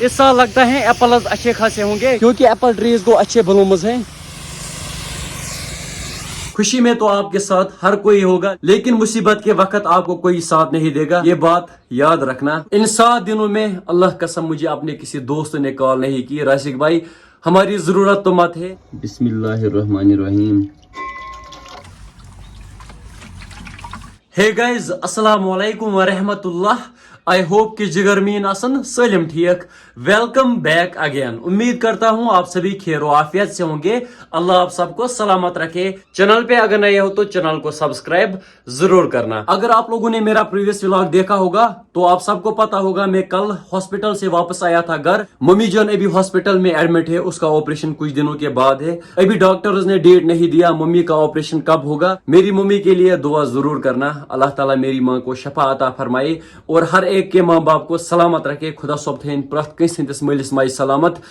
इस साल लगता है एप्पल्स अच्छे खासे होंगे क्योंकि एप्पल ट्रीज को अच्छे ब्लूम्स हैं। खुशी में तो आपके साथ हर कोई होगा, लेकिन मुसीबत के वक्त आपको कोई साथ नहीं देगा, ये बात याद रखना। इन 7 दिनों में अल्लाह कसम मुझे अपने किसी दोस्त ने कॉल नहीं की, राशिक भाई हमारी जरूरत तो मत है। बिस्मिल्लाहिर्रहमानिर्रहीम। हे गाइज अस्सलाम वालेकुम व रहमतुल्लाह। आई होप कि जिगरमीन असन सलिम ठीक। Welcome back again. उम्मीद करता हूँ आप सभी खैर आफियत से होंगे। अल्लाह आप सबको सलामत रखे। चैनल पे अगर नए हो तो चैनल को सब्सक्राइब जरूर करना। अगर आप लोगों ने मेरा प्रीवियस व्लॉग देखा होगा तो आप सबको पता होगा मैं कल हॉस्पिटल से वापस आया था घर। मम्मी जान अभी हॉस्पिटल में एडमिट है, उसका ऑपरेशन कुछ दिनों के बाद है। अभी डॉक्टर्स ने डेट नहीं दिया मम्मी का ऑपरेशन कब होगा। मेरी मम्मी के लिए दुआ जरूर करना, अल्लाह ताला मेरी माँ को शफा अता फरमाए और हर एक के माँ बाप को सलामत रखे। खुदा सोब थेन प्रत कंस हंदिस मलिस माय सलामत।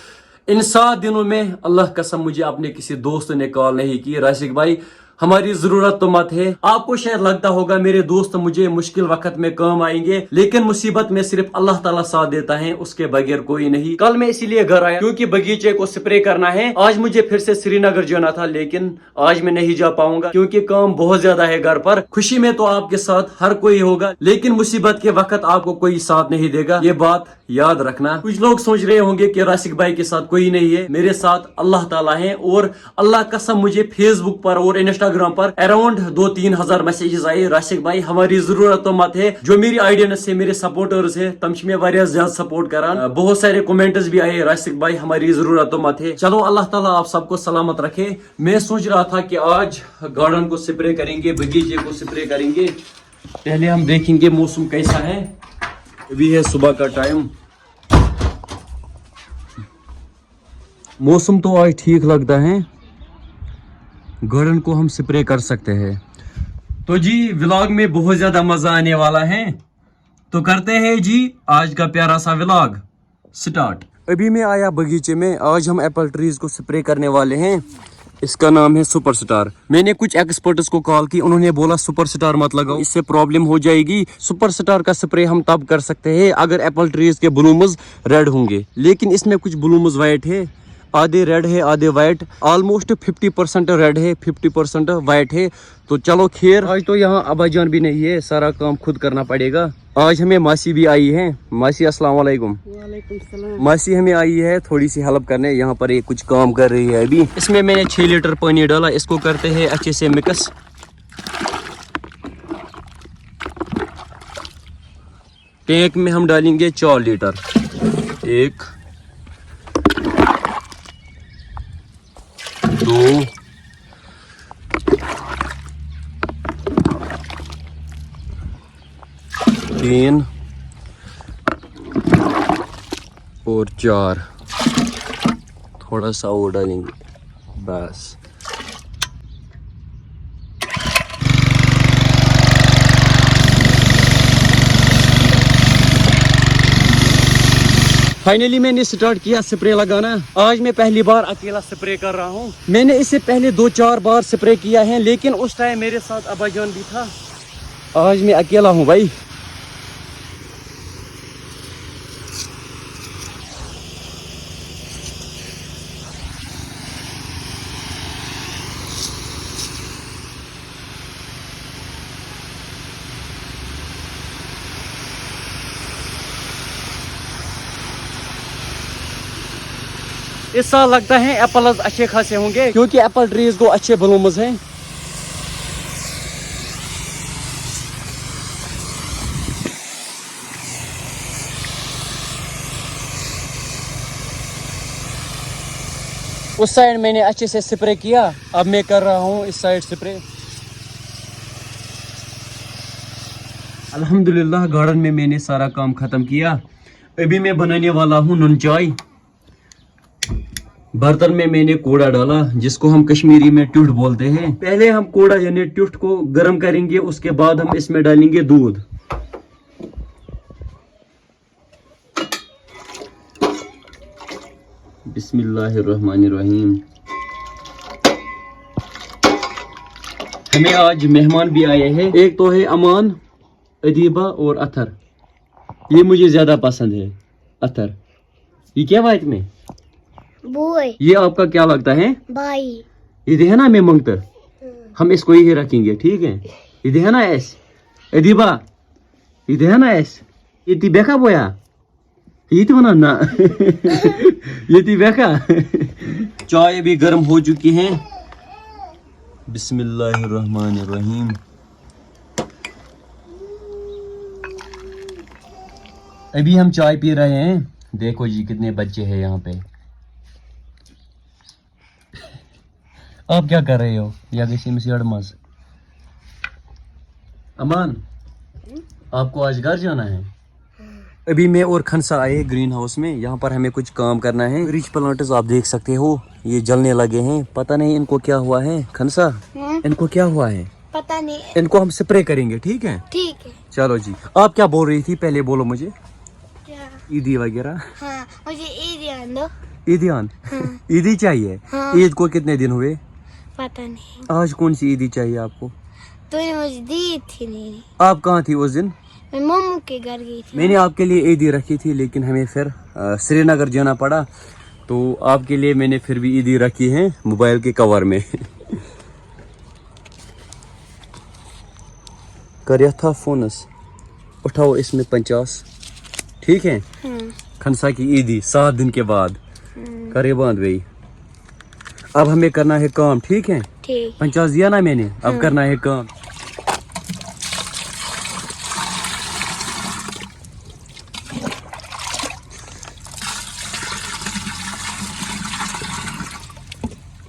इन 7 दिनों में अल्लाह कसम मुझे अपने किसी दोस्त ने कॉल नहीं की, राशिक भाई हमारी जरूरत तो मत है। आपको शायद लगता होगा मेरे दोस्त मुझे मुश्किल वक्त में काम आएंगे, लेकिन मुसीबत में सिर्फ अल्लाह ताला साथ देता है, उसके बगैर कोई नहीं। कल मैं इसीलिए घर आया क्योंकि बगीचे को स्प्रे करना है। आज मुझे फिर से श्रीनगर जाना था, लेकिन आज मैं नहीं जा पाऊंगा क्योंकि काम बहुत ज्यादा है घर पर। खुशी में तो आपके साथ हर कोई होगा, लेकिन मुसीबत के वक्त आपको कोई साथ नहीं देगा, ये बात याद रखना। कुछ लोग सोच रहे होंगे कि राशिक भाई के साथ कोई नहीं है, मेरे साथ अल्लाह ताला है। और अल्लाह कसम मुझे फेसबुक पर और इंस्टाग्राम पर अराउंड 2-3 हजार मैसेजेस आए, राशिक भाई हमारी जरूरत तो मत है। जो मेरी ऑडियंस है, मेरे सपोर्टर्स है, तम में वारिया ज्यादा सपोर्ट करान। बहुत सारे कमेंट्स भी आए, राशिक भाई हमारी जरूरत तो मत है। चलो अल्लाह ताला आप सबको सलामत रखे। मैं सोच रहा था कि आज गार्डन को स्प्रे करेंगे, बगीचे को स्प्रे करेंगे। पहले हम देखेंगे मौसम कैसा है। अभी है सुबह का टाइम, मौसम तो आज ठीक लगता है, गार्डन को हम स्प्रे कर सकते हैं। तो जी व्लॉग में बहुत ज्यादा मजा आने वाला है, तो करते हैं जी आज का प्यारा सा व्लॉग स्टार्ट। अभी मैं आया बगीचे में, आज हम एप्पल ट्रीज को स्प्रे करने वाले हैं। इसका नाम है सुपर स्टार। मैंने कुछ एक्सपर्ट्स को कॉल की, उन्होंने बोला सुपर स्टार मत लगाओ, इससे प्रॉब्लम हो जाएगी। सुपर स्टार का स्प्रे हम तब कर सकते हैं अगर एप्पल ट्रीज के ब्लूम्स रेड होंगे, लेकिन इसमें कुछ ब्लूम्स वाइट है, आधे रेड है आधे वाइट। ऑलमोस्ट 50% रेड है 50% वाइट है। तो चलो खैर, आज तो यहाँ अब्बाजान भी नहीं है, सारा काम खुद करना पड़ेगा। आज हमें मासी भी आई है। मासी अस्सलाम वालेकुम। वालेकुम सलाम। मासी हमें आई है थोड़ी सी हेल्प करने, यहाँ पर ये कुछ काम कर रही है अभी। इसमें मैंने 6 लीटर पानी डाला, इसको करते हैं अच्छे से मिक्स। टैंक में हम डालेंगे 4 लीटर। 1 2 3 और 4। थोड़ा सा और डालेंगे बस। फाइनली मैंने स्टार्ट किया स्प्रे लगाना। आज मैं पहली बार अकेला स्प्रे कर रहा हूँ। मैंने इससे पहले 2-4 बार स्प्रे किया है, लेकिन उस टाइम मेरे साथ अब्बाजान भी था। आज मैं अकेला हूँ भाई। इस साल लगता है एप्पल्स अच्छे खासे होंगे क्योंकि एप्पल ट्रीज को अच्छे ब्लूम्स हैं। उस साइड मैंने अच्छे से स्प्रे किया, अब मैं कर रहा हूँ इस साइड स्प्रे। अल्हम्दुलिल्लाह गार्डन में मैंने सारा काम खत्म किया। अभी मैं बनाने वाला हूँ नून चाय। बर्तन में मैंने कोड़ा डाला, जिसको हम कश्मीरी में ट्यूट बोलते हैं। पहले हम कोड़ा यानी ट्यूट को गर्म करेंगे, उसके बाद हम इसमें डालेंगे दूध। बिस्मिल्लाहिर्रहमानिर्रहीम। हमें आज मेहमान भी आए हैं, एक तो है अमान, अदीबा और अथर। ये मुझे ज्यादा पसंद है अथर। ये क्या वाइट में? बॉय ये आपका क्या लगता है? भाई ये है ना मैं मंगतर, हम इसको यही रखेंगे, ठीक है? ये है ना एस एदिबा, ये है ना एस ये ती बेका बोया ये तो बना ना ये ती बेका। चाय भी गर्म हो चुकी है। बिस्मिल्लाहिर्रहमानिर्रहीम। अभी हम चाय पी रहे हैं। देखो जी कितने बच्चे हैं यहाँ पे। आप क्या कर रहे हो? या किसी में से मस अमान, आपको आज घर जाना है? अभी मैं और खनसा आए ग्रीन हाउस में। यहाँ पर हमें कुछ काम करना है। रिच प्लांट्स आप देख सकते हो, ये जलने लगे हैं। पता नहीं इनको क्या हुआ है। खनसा, इनको क्या हुआ है? पता नहीं, इनको हम स्प्रे करेंगे, ठीक है? ठीक है। चलो जी, आप क्या बोल रही थी पहले बोलो मुझे। क्या? ईदी वगैरह। हाँ, मुझे ईद दो। ईदियान? ईदी चाहिए? हाँ। ईद को कितने दिन हुए? पता नहीं, आज कौन सी ईदी चाहिए आपको? तूने मुझे दी थी नहीं। आप कहाँ थी उस दिन? मैं मम्मू के घर गई थी। मैंने आपके लिए ईदी रखी थी, लेकिन हमें फिर श्रीनगर जाना पड़ा, तो आपके लिए मैंने फिर भी ईदी रखी है मोबाइल के कवर में। कर था फोनस, उठाओ इसमें 50, ठीक है? खनसा की ईदी 7 दिन के बाद करे बांध गई। अब हमें करना है काम, ठीक है? ठीक। 50 दिया ना मैंने, अब करना है काम।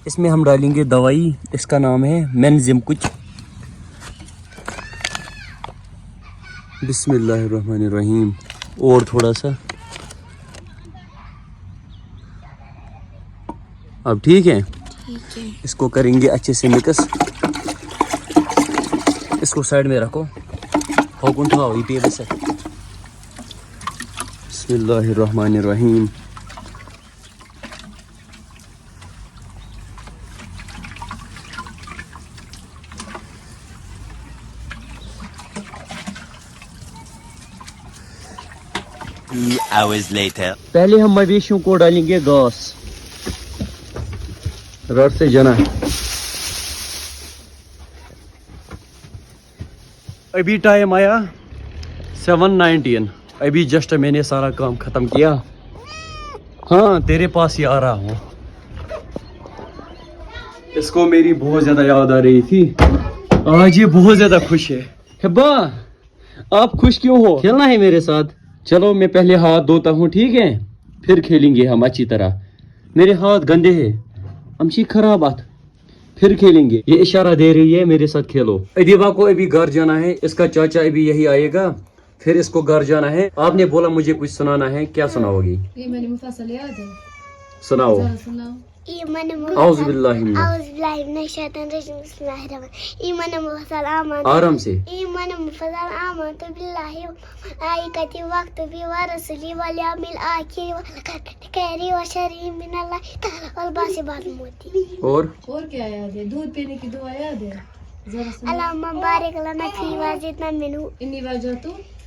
इसमें हम डालेंगे दवाई, इसका नाम है मेनजिम कुछ। बिस्मिल्लाहिर्रहमानिर्रहीम। और थोड़ा सा, अब ठीक है? ठीक है। इसको करेंगे अच्छे से मिक्स। इसको साइड में रखो, होकुन उठाओ ये टेबल से। बिस्मिल्लाहिर्रहमानिर्रहीम। Hours later. पहले हम मवेशियों को डालेंगे घास, रड से जना। अभी टाइम आया 7:19। अभी जस्ट मैंने सारा काम खत्म किया। हाँ, तेरे पास ही आ रहा हूँ। इसको मेरी बहुत ज्यादा याद आ रही थी। आज ये बहुत ज्यादा खुश है। हिब्बा, आप खुश क्यों हो? खेलना है मेरे साथ? चलो मैं पहले हाथ धोता हूँ, ठीक है? फिर खेलेंगे हम अच्छी तरह। मेरे हाथ गंदे हैं, अमशी खराब हाथ, फिर खेलेंगे। ये इशारा दे रही है मेरे साथ खेलो। अदीबा को अभी घर जाना है, इसका चाचा अभी यही आएगा, फिर इसको घर जाना है। आपने बोला मुझे कुछ सुनाना है, क्या सुनाओगी? ये मैंने मुफस्सल याद है। सुनाओ। जरा सुनाओ। आराम से। और क्या याद है? दूध पीने की दुआ याद है? जरा सुनाओ।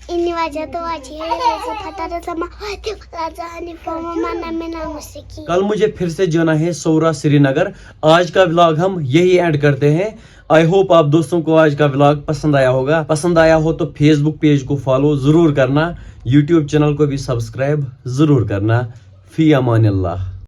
इन्नी वजह तो कल मुझे फिर से जाना है सौरा श्रीनगर। आज का व्लॉग हम यही एंड करते हैं। आई होप आप दोस्तों को आज का व्लॉग पसंद आया होगा। पसंद आया हो तो फेसबुक पेज को फॉलो जरूर करना, यूट्यूब चैनल को भी सब्सक्राइब जरूर करना। फी अमान अल्लाह।